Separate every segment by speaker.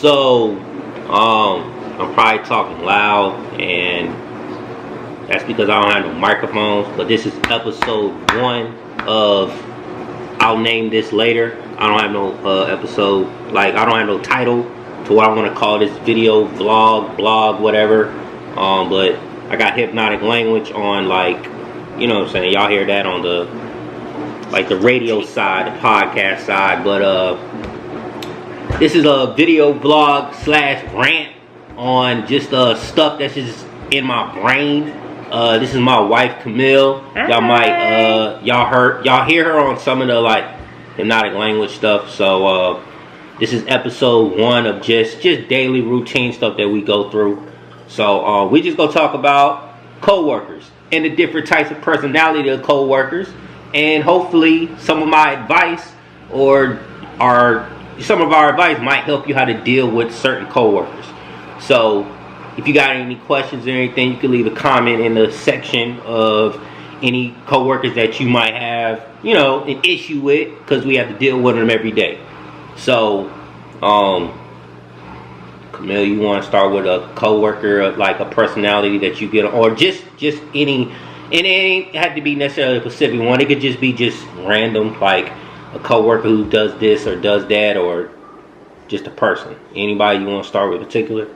Speaker 1: So, I'm probably talking loud, and that's because I don't have no microphones. But this is episode 1 of, I'll name this later. I don't have no episode, like I don't have no title to what I want to call this video, vlog, blog, whatever. But I got hypnotic language on, like, you know what I'm saying. Y'all hear that on the, like, the radio side, the podcast side. But this is a video vlog / rant on just stuff that's just in my brain. This is my wife Camille. Y'all might y'all hear her on some of the like hypnotic language stuff. So this is episode 1 of just daily routine stuff that we go through. So we just gonna talk about co-workers and the different types of personality of co-workers, and hopefully some of my advice some of our advice might help you how to deal with certain co-workers. So if you got any questions or anything, you can leave a comment in the section of any co-workers that you might have, you know, an issue with, because we have to deal with them every day. So Camille, you want to start with a co-worker, like a personality that you get, or just any, and it ain't have to be necessarily a specific one. It could just be just random, like a coworker who does this or does that, or just a person. Anybody you want to start with in particular?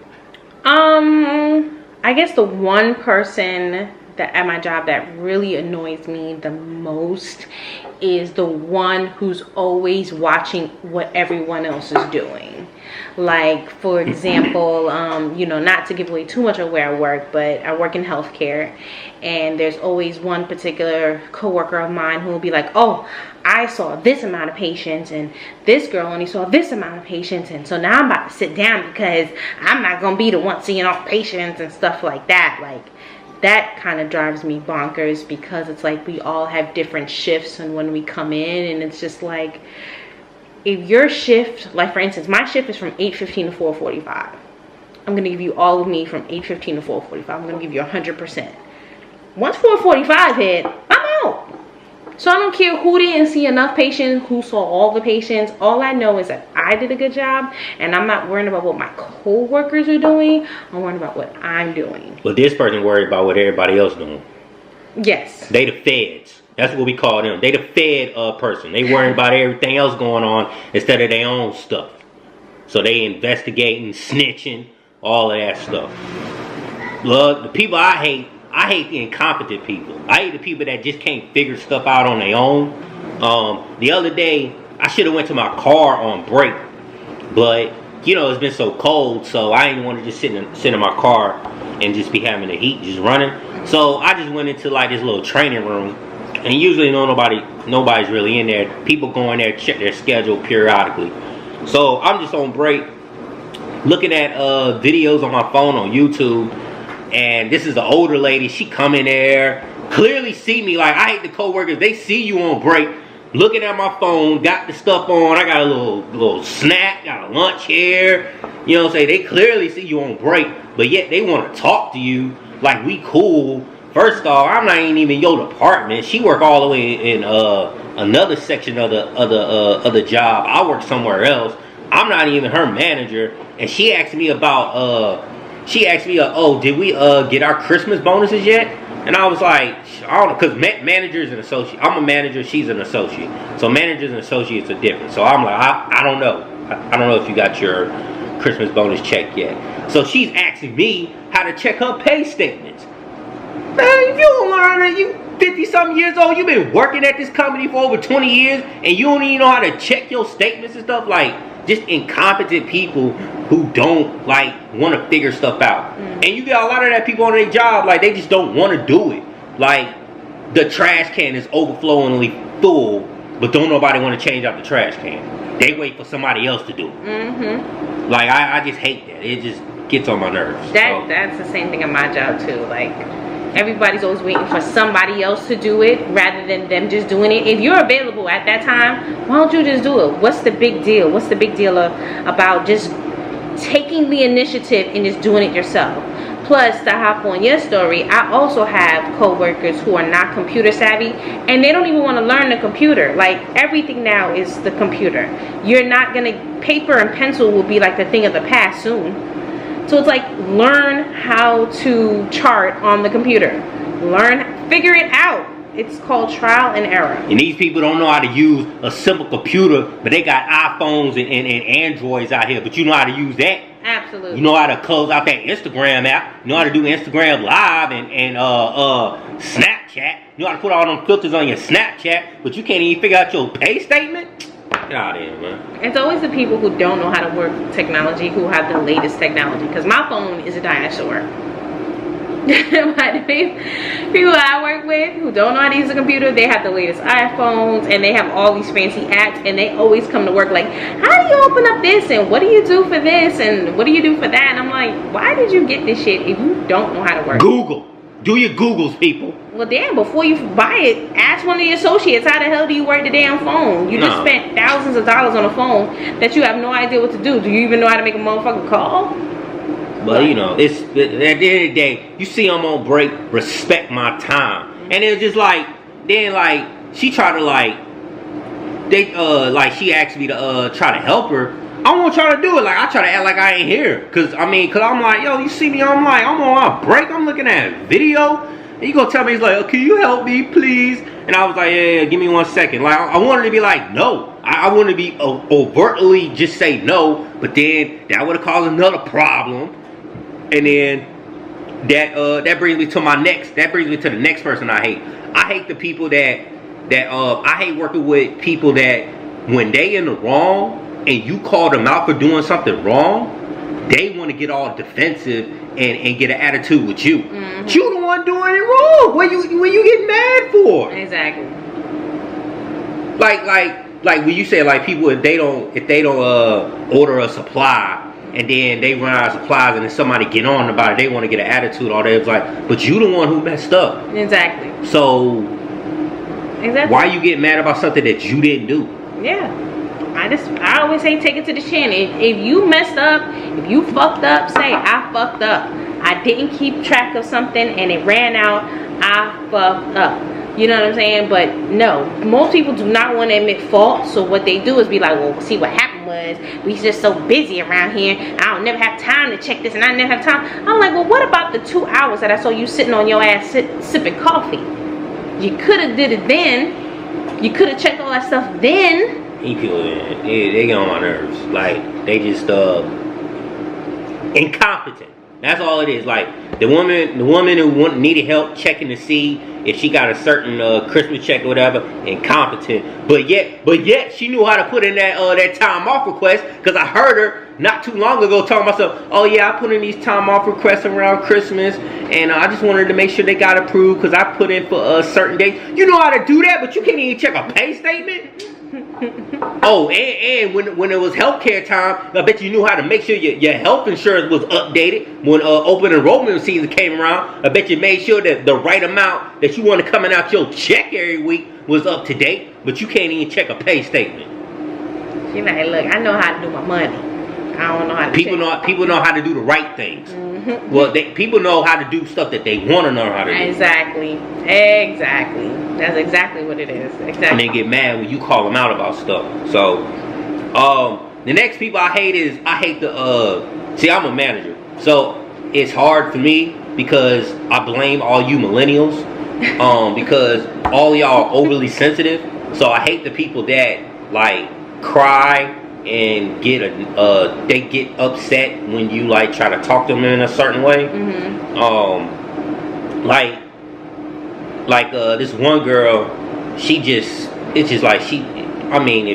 Speaker 2: I guess the one person that at my job that really annoys me the most is the one who's always watching what everyone else is doing. Like, for example, you know, not to give away too much of where I work, but I work in healthcare, and there's always one particular coworker of mine who will be like, oh, I saw this amount of patients, and this girl only saw this amount of patients, and so now I'm about to sit down because I'm not gonna be the one seeing all patients and stuff like that. Like, that kind of drives me bonkers, because it's like we all have different shifts, and when we come in, and it's just like, if your shift, like for instance, my shift is from 8:15 to 4:45. I'm going to give you all of me from 8:15 to 4:45. I'm going to give you 100%. Once 4:45 hit, I'm out. So I don't care who didn't see enough patients, who saw all the patients. All I know is that I did a good job, and I'm not worrying about what my co-workers are doing. I'm worrying about what I'm doing.
Speaker 1: Well, this person worried about what everybody else doing.
Speaker 2: Yes.
Speaker 1: They the feds. That's what we call them. They the fed person. They worry about everything else going on instead of their own stuff. So they investigating, snitching, all of that stuff. Look, the people I hate the incompetent people. I hate the people that just can't figure stuff out on their own. The other day, I should have went to my car on break, but you know, it's been so cold, so I didn't want to just sit in my car and just be having the heat just running. So I just went into like this little training room. And usually nobody's really in there. People go in there, check their schedule periodically. So I'm just on break, looking at videos on my phone on YouTube. And this is the older lady. She come in there, clearly see me. Like, I hate the coworkers. They see you on break, looking at my phone, got the stuff on. I got a little snack, got a lunch here. You know what I'm saying? They clearly see you on break, but yet they want to talk to you like we cool. First off, I'm not even your department. She work all the way in another section of the job. I work somewhere else. I'm not even her manager, and she asked me about oh, did we get our Christmas bonuses yet? And I was like, I don't know, because manager is an associate. I'm a manager, she's an associate. So managers and associates are different. So I'm like, I don't know. I don't know if you got your Christmas bonus check yet. So she's asking me how to check her pay statements. Man, if you don't learn, you 50-something years old, you've been working at this company for over 20 years, and you don't even know how to check your statements and stuff. Like, just incompetent people who don't, like, want to figure stuff out. And you get a lot of that people on their job, like, they just don't want to do it. Like, the trash can is overflowingly full, but don't nobody want to change out the trash can. They wait for somebody else to do it. Like, I just hate that. It just gets on my nerves.
Speaker 2: That's the same thing in my job, too. Like, everybody's always waiting for somebody else to do it rather than them just doing it. If you're available at that time, why don't you just do it? What's the big deal? What's the big deal about just taking the initiative and just doing it yourself? Plus, to hop on your story, I also have coworkers who are not computer savvy, and they don't even want to learn the computer. Like, everything now is the computer. You're not gonna, paper and pencil will be like the thing of the past soon. So it's like, learn how to chart on the computer. Figure it out. It's called trial and error.
Speaker 1: And these people don't know how to use a simple computer, but they got iPhones and Androids out here, but you know how to use that?
Speaker 2: Absolutely.
Speaker 1: You know how to close out that Instagram app. You know how to do Instagram Live and Snapchat. You know how to put all them filters on your Snapchat, but you can't even figure out your pay statement? Get out of here, man.
Speaker 2: It's always the people who don't know how to work technology who have the latest technology. Because my phone is a dinosaur. But people I work with who don't know how to use a computer, they have the latest iPhones and they have all these fancy apps, and they always come to work like, how do you open up this, and what do you do for this, and what do you do for that? And I'm like, why did you get this shit if you don't know how to work?
Speaker 1: Google. Do your Googles, people.
Speaker 2: Well, damn, before you buy it, ask one of your associates, how the hell do you work the damn phone? You just spent thousands of dollars on a phone that you have no idea what to do. Do you even know how to make a motherfucking call?
Speaker 1: But you know, it's at the end of the day, you see I'm on break, respect my time. And it's just like, then like, she tried to like, she asked me to try to help her. I won't try to do it. Like, I try to act like I ain't here. Cause I'm like, yo, you see me, I'm on my break, I'm looking at a video. And you gonna tell me, he's like, oh, can you help me, please? And I was like, yeah, give me 1 second. Like, I wanted to be like, no. I wanted to be overtly just say no. But then that would have caused another problem. And then that brings me to the next person I hate. I hate the people that I hate working with people that when they in the wrong and you call them out for doing something wrong, they want to get all defensive and get an attitude with you. Mm-hmm. You the one doing it wrong. What you get mad for?
Speaker 2: Exactly.
Speaker 1: Like when you say like people if they don't order a supply. And then they run out of supplies, and then somebody get on about it. They want to get an attitude. All that. It's like, but you the one who messed up.
Speaker 2: Exactly.
Speaker 1: So, why you get mad about something that you didn't do?
Speaker 2: Yeah. I always say take it to the chin. If you messed up, if you fucked up, say I fucked up. I didn't keep track of something and it ran out. I fucked up. You know what I'm saying? But no, most people do not want to admit fault. So what they do is be like, well, see what happened was we just so busy around here. I don't never have time to check this, and I never have time. I'm like, well, what about the 2 hours that I saw you sitting on your ass sipping coffee? You could have did it then. You could have checked all that stuff then.
Speaker 1: These people, they get on my nerves. Like, they just incompetent. That's all it is. Like, the woman who needed help checking to see if she got a certain Christmas check or whatever, incompetent. But yet she knew how to put in that time off request, because I heard her not too long ago talking about myself. Oh yeah, I put in these time off requests around Christmas, and I just wanted to make sure they got approved because I put in for a certain date. You know how to do that, but you can't even check a pay statement. Oh, and when it was healthcare time, I bet you knew how to make sure your health insurance was updated. When open enrollment season came around, I bet you made sure that the right amount that you wanted coming out your check every week was up to date. But you can't even check a pay statement.
Speaker 2: She's like, look, I know how to do my money. I don't know how to. People
Speaker 1: know how to do the right things. Mm-hmm. Well, people know how to do stuff that they want to know how to do.
Speaker 2: Exactly. That's exactly what it is. Exactly.
Speaker 1: And they get mad when you call them out about stuff. So, the next people I hate is see, I'm a manager, so it's hard for me because I blame all you millennials, because all y'all are overly sensitive. So I hate the people that like cry and they get upset when you like try to talk to them in a certain way. Mm-hmm. Like this one girl, if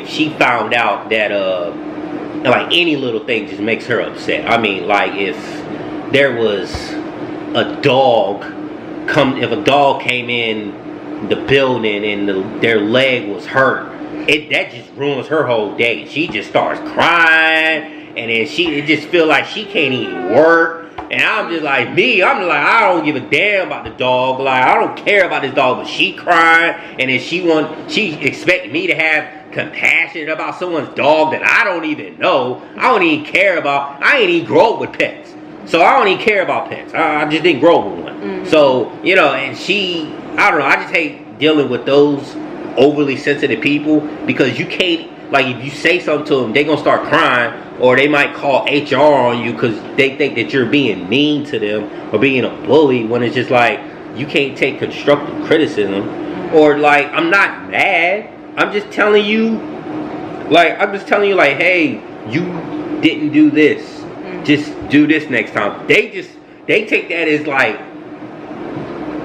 Speaker 1: she found out that like any little thing just makes her upset. I mean, like if there was a dog if a dog came in the building and their leg was hurt, that just ruins her whole day. She just starts crying, and then it just feel like she can't even work. And I'm just like, I don't give a damn about the dog. Like, I don't care about this dog, but she crying, and then she expect me to have compassion about someone's dog that I don't even know. I don't even care about. I ain't even grow up with pets. So I don't even care about pets. I just didn't grow up with one. So, you know, and she, I don't know, I just hate dealing with those overly sensitive people because you can't, like, if you say something to them, they're going to start crying, or they might call HR on you because they think that you're being mean to them or being a bully, when it's just like, you can't take constructive criticism. Or, like, I'm not mad. I'm just telling you, like, hey, you didn't do this. Just do this next time. They take that as like,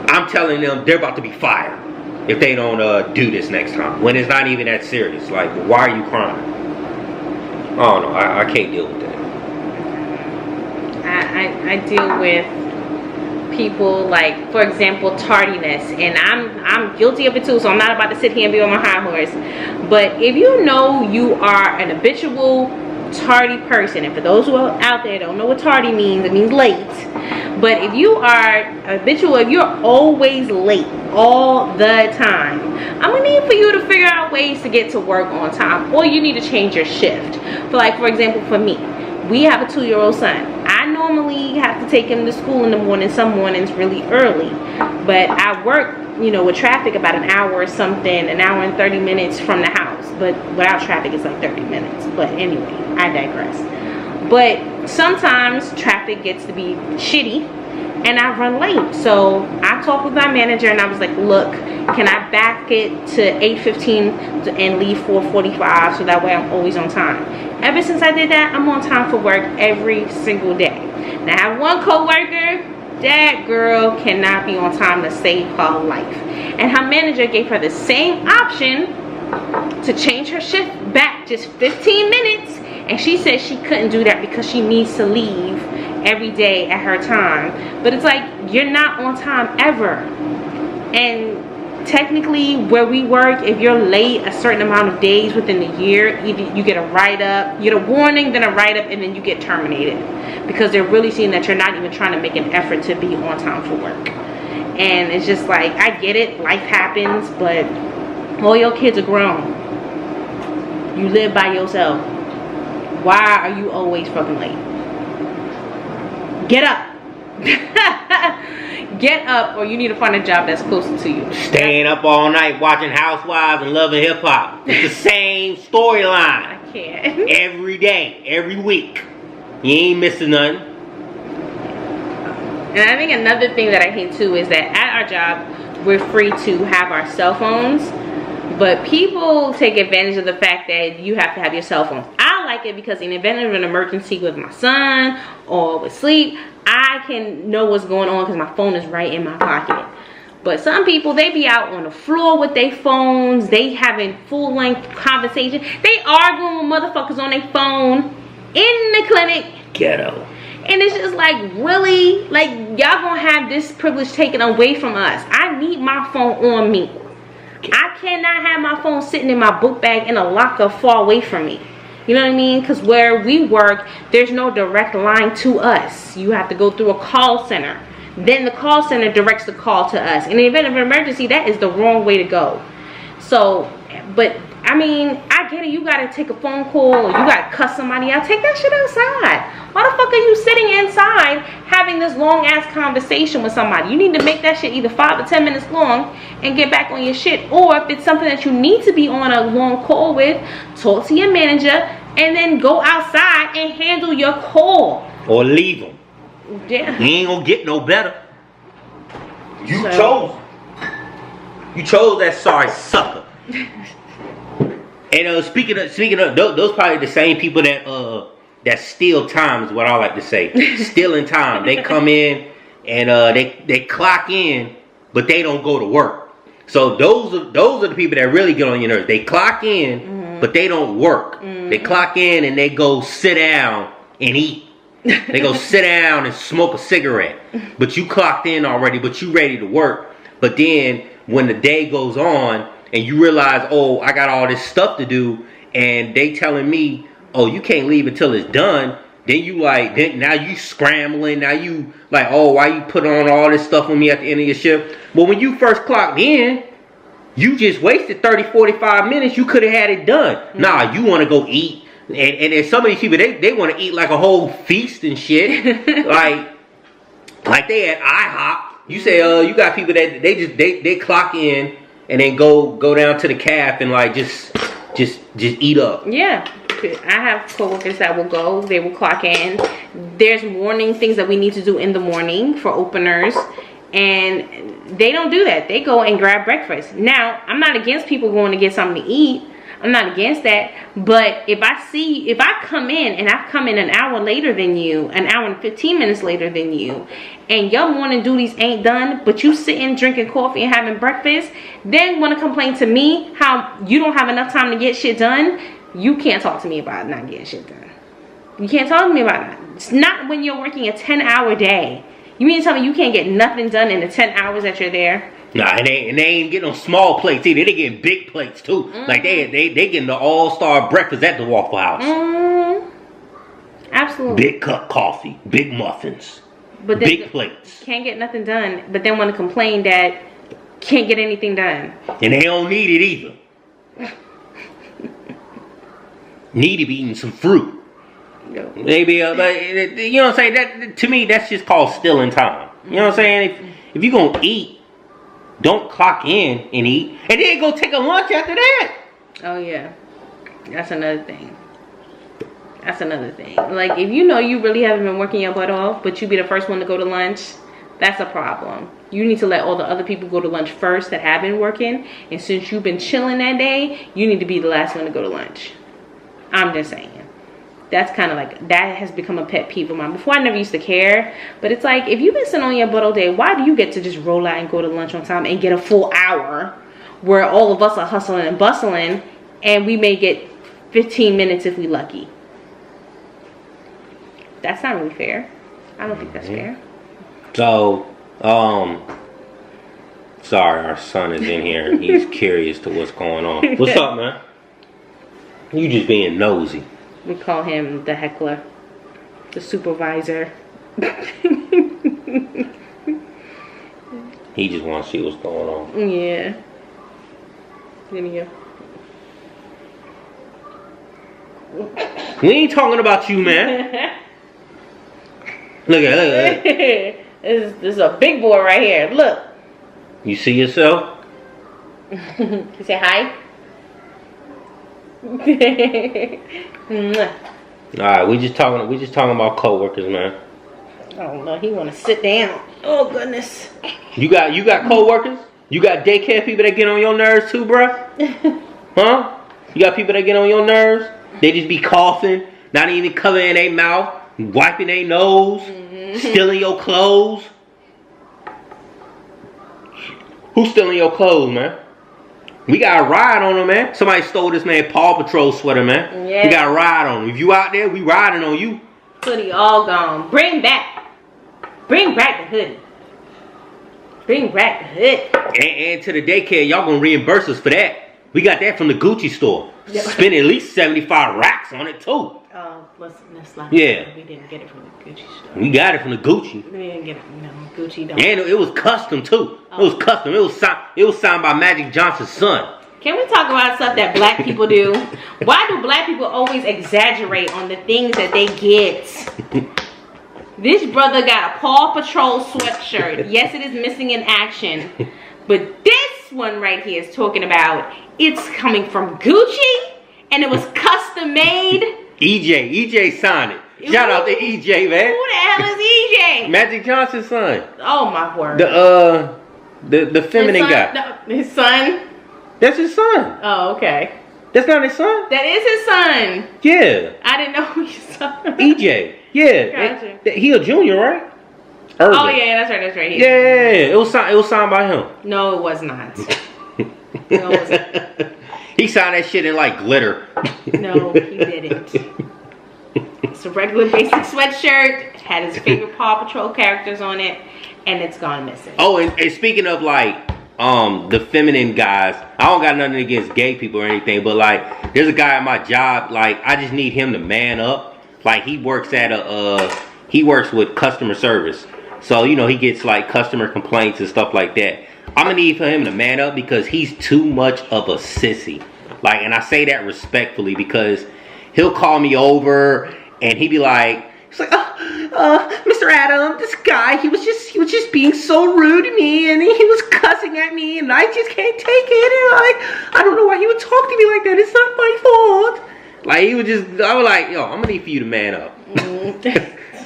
Speaker 1: I'm telling them they're about to be fired if they don't do this next time, when it's not even that serious. Like, why are you crying? I don't know. I can't deal with that.
Speaker 2: I deal with people, like, for example, tardiness, and I'm guilty of it too, so I'm not about to sit here and be on my high horse. But if you know you are an habitual tardy person, and for those who are out there don't know what tardy means, it means late. But if you are habitual, if you're always late all the time, I'm gonna need for you to figure out ways to get to work on time, or you need to change your shift. For example, for me, we have a 2-year-old son. I normally have to take him to school in the morning, some mornings really early, but I work, you know, with traffic about an hour or something, an hour and 30 minutes from the house. But without traffic, it's like 30 minutes. But anyway, I digress. But sometimes traffic gets to be shitty and I run late. So I talked with my manager and I was like, look, can I back it to 8:15 and leave 4:45 so that way I'm always on time? Ever since I did that, I'm on time for work every single day. Now I have one coworker, that girl cannot be on time to save her life. And her manager gave her the same option to change her shift back just 15 minutes. And she said she couldn't do that because she needs to leave every day at her time. But it's like, you're not on time ever. And technically where we work, if you're late a certain amount of days within the year, either you get a write-up, you get a warning, then a write-up, and then you get terminated, because they're really seeing that you're not even trying to make an effort to be on time for work. And it's just like, I get it, life happens, but all your kids are grown. You live by yourself. Why are you always fucking late? Get up. Get up, or you need to find a job that's closer to you.
Speaker 1: Staying up all night watching Housewives and Loving Hip Hop. It's the same storyline.
Speaker 2: I can't.
Speaker 1: Every day, every week. You ain't missing nothing.
Speaker 2: And I think another thing that I hate too is that at our job, we're free to have our cell phones. But people take advantage of the fact that you have to have your cell phone. I like it because in the event of an emergency with my son or with sleep, I can know what's going on because my phone is right in my pocket. But some people, they be out on the floor with their phones. They having full-length conversation. They arguing with motherfuckers on their phone in the clinic.
Speaker 1: Ghetto.
Speaker 2: And it's just like, really? Like, y'all gonna have this privilege taken away from us. I need my phone on me. I cannot have my phone sitting in my book bag in a locker far away from me. You know what I mean? Because where we work, there's no direct line to us. You have to go through a call center. Then the call center directs the call to us. In the event of an emergency, that is the wrong way to go. So, but I mean, I get it. You got to take a phone call or you got to cuss somebody out. Take that shit outside. Why the fuck are you sitting inside having this long ass conversation with somebody? You need to make that shit either 5 or 10 minutes long and get back on your shit. Or if it's something that you need to be on a long call with, talk to your manager and then go outside and handle your call.
Speaker 1: Or leave them.
Speaker 2: Yeah.
Speaker 1: You ain't gonna get no better. You chose that sorry sucker. And speaking of those probably the same people that steal time is what I like to say. Stealing time. They come in and they clock in, but they don't go to work. So those are the people that really get on your nerves. They clock in, but they don't work. They clock in and they go sit down and eat. They go sit down and smoke a cigarette. But you clocked in already, but you ready to work. But then when the day goes on and you realize, oh, I got all this stuff to do, and they telling me, oh, you can't leave until it's done, then you now you scrambling, now you like, oh, why you put on all this stuff on me at the end of your shift? Well, when you first clocked in, you just wasted 30, 45 minutes. You could have had it done. Nah, you want to go eat. And there's some of these people, they want to eat like a whole feast and shit. like they at IHOP. You say, you got people that they clock in and then go down to the calf and like just eat up.
Speaker 2: Yeah. I have coworkers that will go, they will clock in. There's morning things that we need to do in the morning for openers, and they don't do that. They go and grab breakfast. Now, I'm not against people going to get something to eat. I'm not against that. But if I come in and I've come in an hour later than you, an hour and 15 minutes later than you, and your morning duties ain't done, but you sitting drinking coffee and having breakfast, then want to complain to me how you don't have enough time to get shit done, you can't talk to me about not getting shit done. You can't talk to me about that. It's not when you're working a 10-hour day. You mean to tell me you can't get nothing done in the 10 hours that you're there?
Speaker 1: Nah, and they ain't getting no small plates either. They getting big plates too. Mm-hmm. Like they getting the all-star breakfast at the Waffle House.
Speaker 2: Mm-hmm. Absolutely.
Speaker 1: Big cup coffee, big muffins, but big plates.
Speaker 2: Can't get nothing done, but then want to complain that can't get anything done.
Speaker 1: And they don't need it either. Need to be eating some fruit.
Speaker 2: No.
Speaker 1: Maybe, you know what I'm saying? That to me, that's just called stealing time. You know what I'm saying? If you gonna eat, don't clock in and eat, and then go take a lunch after that.
Speaker 2: Oh yeah, that's another thing. That's another thing. Like if you know you really haven't been working your butt off, but you be the first one to go to lunch, that's a problem. You need to let all the other people go to lunch first that have been working, and since you've been chilling that day, you need to be the last one to go to lunch. I'm just saying. That's kind of like, that has become a pet peeve of mine. Before I never used to care, but it's like, if you've been sitting on your butt all day, why do you get to just roll out and go to lunch on time and get a full hour where all of us are hustling and bustling and we may get 15 minutes if we lucky? That's not really fair. I don't think that's fair.
Speaker 1: So, sorry, our son is in here. He's curious to what's going on. What's up, man? You just being nosy.
Speaker 2: We call him the heckler, the supervisor.
Speaker 1: He just wants to see what's going on.
Speaker 2: Yeah. There you go.
Speaker 1: We ain't talking about you, man. Look at it.
Speaker 2: This is a big boy right here. Look.
Speaker 1: You see yourself?
Speaker 2: You say hi.
Speaker 1: Alright, we just talking about coworkers, man.
Speaker 2: I don't know. He want to sit down. Oh goodness.
Speaker 1: You got coworkers? You got daycare people that get on your nerves too, bruh? Huh? You got people that get on your nerves? They just be coughing, not even covering their mouth, wiping their nose, stealing your clothes. Who's stealing your clothes, man? We got a ride on them, man. Somebody stole this man Paw Patrol sweater, man. Yeah. We got a ride on him. If you out there, we riding on you.
Speaker 2: Hoodie all gone. Bring back the hoodie. Bring back the hood.
Speaker 1: And to the daycare, y'all gonna reimburse us for that. We got that from the Gucci store. Yep. Spend at least 75 racks on it too.
Speaker 2: Let's not.
Speaker 1: Yeah.
Speaker 2: We didn't get it from the Gucci store.
Speaker 1: We got it from the Gucci.
Speaker 2: We didn't get it. No, Gucci don't.
Speaker 1: And it was custom too. It was custom. It was signed by Magic Johnson's son.
Speaker 2: Can we talk about stuff that black people do? Why do black people always exaggerate on the things that they get? This brother got a Paw Patrol sweatshirt. Yes, it is missing in action. But this one right here is talking about it's coming from Gucci and it was custom made.
Speaker 1: EJ signed it. Shout out to EJ, man.
Speaker 2: Who the hell is EJ?
Speaker 1: Magic Johnson's son.
Speaker 2: Oh my word.
Speaker 1: The feminine guy.
Speaker 2: His son?
Speaker 1: That's his son.
Speaker 2: Oh, okay.
Speaker 1: That's not his son?
Speaker 2: That is his son.
Speaker 1: Yeah.
Speaker 2: I didn't know his son.
Speaker 1: EJ. Yeah.
Speaker 2: Gotcha.
Speaker 1: He a junior, right?
Speaker 2: Urban. Oh yeah, that's right.
Speaker 1: Yeah. It was signed by him.
Speaker 2: No, it was not. No, it was not.
Speaker 1: He signed that shit in like glitter.
Speaker 2: No, he didn't. It's a regular basic sweatshirt. Had his favorite Paw Patrol characters on it, and it's gone missing.
Speaker 1: Oh, and speaking of like the feminine guys, I don't got nothing against gay people or anything, but like there's a guy at my job, like I just need him to man up. Like he works with customer service. So, you know, he gets like customer complaints and stuff like that. I'm gonna need for him to man up because he's too much of a sissy. Like, and I say that respectfully because he'll call me over and he'd be like, Mr. Adam, this guy, he was just being so rude to me, and he was cussing at me, and I just can't take it, and I don't know why he would talk to me like that. It's not my fault. Like, I was like, yo, I'm gonna need for you to man up.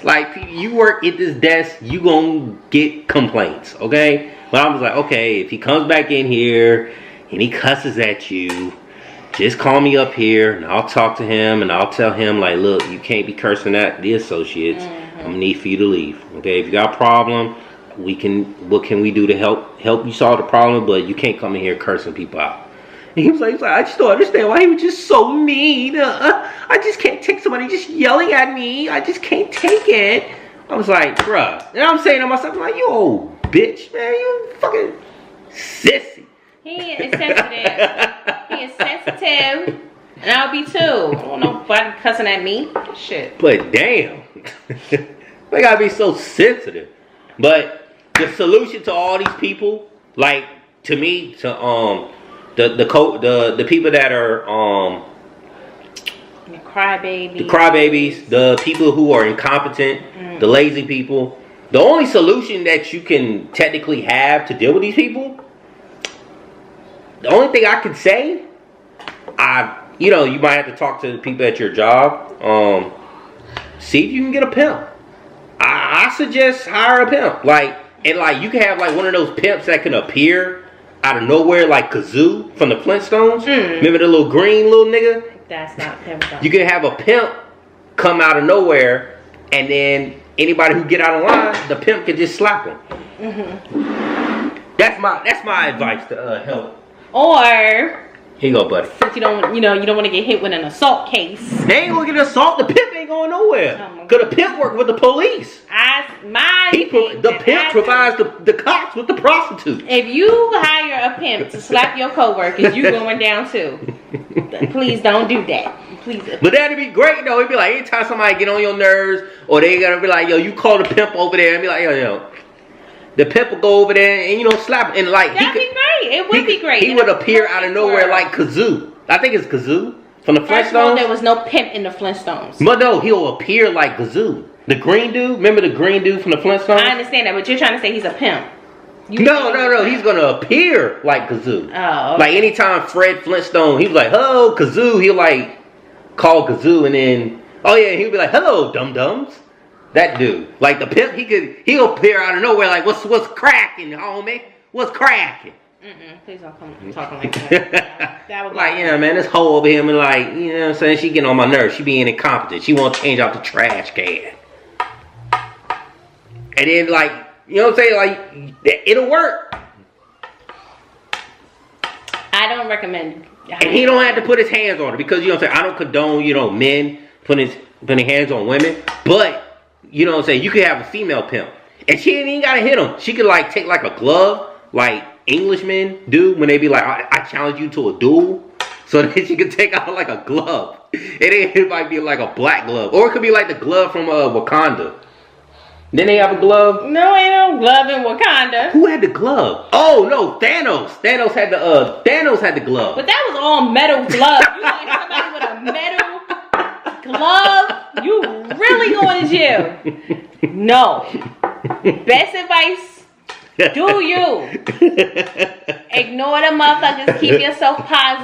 Speaker 1: Like, you work at this desk, you gonna get complaints, okay? But I was like, okay, if he comes back in here and he cusses at you, just call me up here and I'll talk to him and I'll tell him, like, look, you can't be cursing at the associates. I'm gonna need for you to leave. Okay, if you got a problem, what can we do to help you solve the problem, but you can't come in here cursing people out. And he was like, I just don't understand why he was just so mean. I just can't take somebody just yelling at me. I just can't take it. I was like, bruh. And I'm saying to myself, I'm like, you old bitch, man. You fucking sissy.
Speaker 2: He is sensitive. He is sensitive. And I'll be too. I don't know nobody cussing at me. Shit.
Speaker 1: But damn. They gotta be so sensitive. But the solution to all these people, like, to me, to the people that are
Speaker 2: the crybabies.
Speaker 1: The crybabies, the people who are incompetent, the lazy people. The only solution that you can technically have to deal with these people, the only thing I can say, you might have to talk to the people at your job. See if you can get a pimp. I suggest hire a pimp. You can have like one of those pimps that can appear out of nowhere, like Kazoo from the Flintstones. Remember the little green little nigga?
Speaker 2: That's not a pimp.
Speaker 1: You can have a pimp come out of nowhere, and then anybody who get out of line, the pimp can just slap them. That's my advice to help.
Speaker 2: Or
Speaker 1: here you go, buddy.
Speaker 2: Since you don't want to get hit with an assault case.
Speaker 1: They ain't gonna get assault. The pimp ain't going nowhere. Cause the pimp work with the police. The pimp provides the cops with the prostitutes.
Speaker 2: If you hire a pimp to slap your coworkers, you going down too. Please don't do that. Please.
Speaker 1: But that'd be great though. It'd be like anytime somebody get on your nerves, or they gotta be like, yo, you call the pimp over there, and be like, yo. The pimp will go over there and slap him. And like
Speaker 2: that'd be great. It would be great.
Speaker 1: He would appear out of nowhere like Kazoo. I think it's Kazoo from the Flintstones.
Speaker 2: There was no pimp in the Flintstones.
Speaker 1: But no, he'll appear like Kazoo. The green dude. Remember the green dude from the Flintstones?
Speaker 2: I understand that, but you're trying to say he's a pimp.
Speaker 1: No. He's gonna appear like Kazoo.
Speaker 2: Oh. Okay.
Speaker 1: Like anytime Fred Flintstone, he was like, "Hello, Kazoo." He'll like call Kazoo, and then he'll be like, "Hello, dum dums." That dude, like the pimp, he'll appear out of nowhere like, what's cracking, homie? What's cracking?
Speaker 2: Please don't come talking like that. That would
Speaker 1: like, man, this hoe over here, and like, you know what I'm saying? She getting on my nerves. She being incompetent. She won't change out the trash can. And then, like, you know what I'm saying? Like, it'll work.
Speaker 2: I don't recommend.
Speaker 1: And he don't have to put his hands on her because, you know what I'm saying? I don't condone, men putting hands on women, but. You know what I'm saying? You could have a female pimp. And she ain't even gotta hit him. She could like take like a glove, like Englishmen do when they be like, I challenge you to a duel. So then she could take out like a glove. It might be like a black glove. Or it could be like the glove from Wakanda. Then they have a glove.
Speaker 2: No, ain't no glove in Wakanda.
Speaker 1: Who had the glove? Oh no, Thanos. Thanos had the glove.
Speaker 2: But that was all metal glove. You like somebody with a metal glove? You really going to jail? No. Best advice, do you. Ignore the motherfuckers. Keep yourself positive.